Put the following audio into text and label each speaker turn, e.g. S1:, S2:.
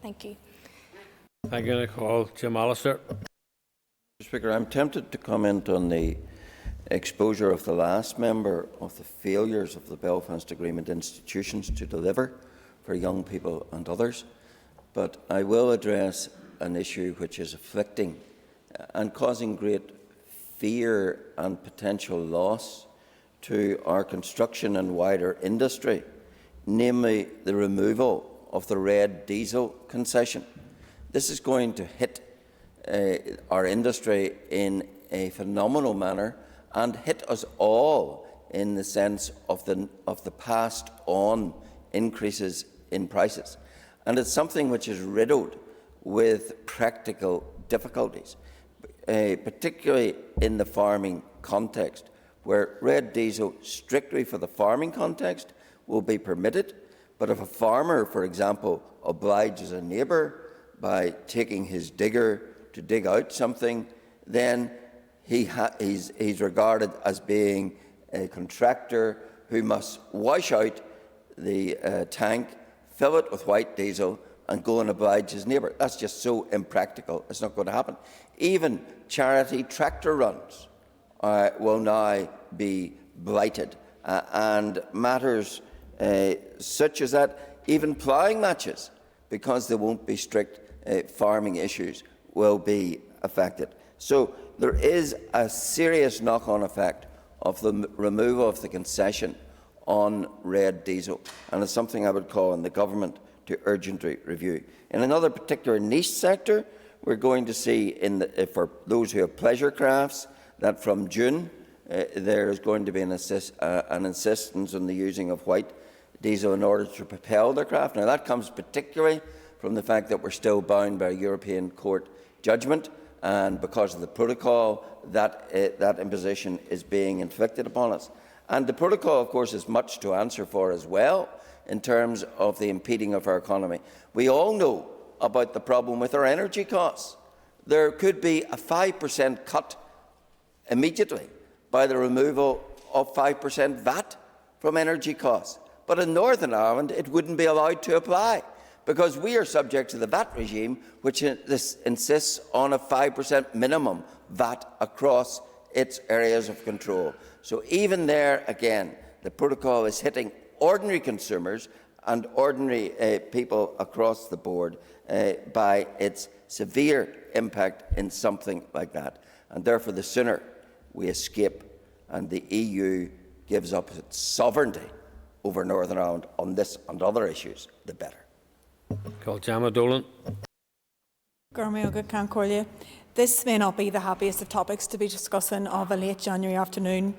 S1: Thank you.
S2: Thank you. I call Jim Allister.
S3: Mr. Speaker, I'm tempted to comment on the exposure of the last member of the failures of the Belfast Agreement institutions to deliver for young people and others, but I will address an issue which is afflicting and causing great fear and potential loss to our construction and wider industry, namely the removal of the red diesel concession. This is going to hit our industry in a phenomenal manner and hit us all in the sense of the passed on increases in prices. And it's something which is riddled with practical difficulties, particularly in the farming context, where red diesel strictly for the farming context will be permitted, but if a farmer, for example, obliges a neighbour by taking his digger to dig out something, then he's regarded as being a contractor who must wash out the tank, fill it with white diesel and go and oblige his neighbour. That's just so impractical. It's not going to happen. Even charity tractor runs will now be blighted, and matters such as that, even ploughing matches, because there won't be strict farming issues, will be affected. So there is a serious knock-on effect of the removal of the concession on red diesel, and it's something I would call on the government to urgently review. In another particular niche sector, we're going to see, for those who have pleasure crafts, that from June there is going to be an insistence on the using of white diesel in order to propel their craft. Now, that comes particularly from the fact that we're still bound by a European Court judgment, and because of the protocol, that imposition is being inflicted upon us. And the protocol, of course, is much to answer for as well in terms of the impeding of our economy. We all know about the problem with our energy costs. There could be a 5% cut immediately by the removal of 5% VAT from energy costs. But in Northern Ireland, it wouldn't be allowed to apply, because we are subject to the VAT regime, which insists on a 5% minimum VAT across its areas of control. So even there, again, the protocol is hitting ordinary consumers and ordinary people across the board by its severe impact in something like that. And therefore, the sooner we escape and the EU gives up its sovereignty over Northern Ireland on this and other issues, the better.
S2: Call Jama Dolan.
S4: This may not be the happiest of topics to be discussing of a late January afternoon,